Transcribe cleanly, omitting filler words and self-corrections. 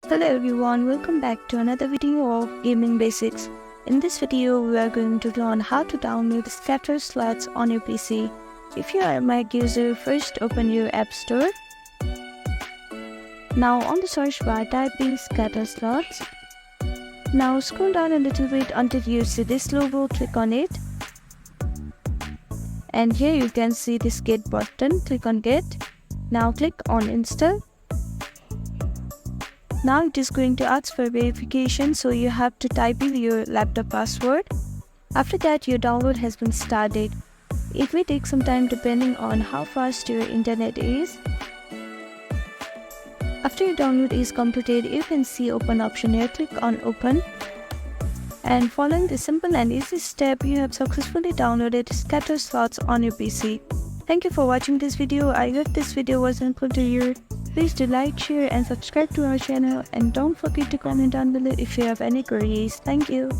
Hello everyone, welcome back to another video of Gaming Basics. In this video, we are going to learn how to download scatter slots on your PC. If you are a Mac user, first open your App Store. Now on the search bar, type in scatter slots. Now scroll down a little bit until you see this logo, click on it. And here you can see this get button, click on get. Now click on install. Now it is going to ask for verification, so you have to type in your laptop password. After that, your download has been started. It may take some time depending on how fast your internet is. After your download is completed, you can see open option here. Click on open. And following this simple and easy step, you have successfully downloaded scatter slots on your PC. Thank you for watching this video. I hope this video was helpful to you. Please do like, share and subscribe to our channel, and don't forget to comment down below if you have any queries. Thank you.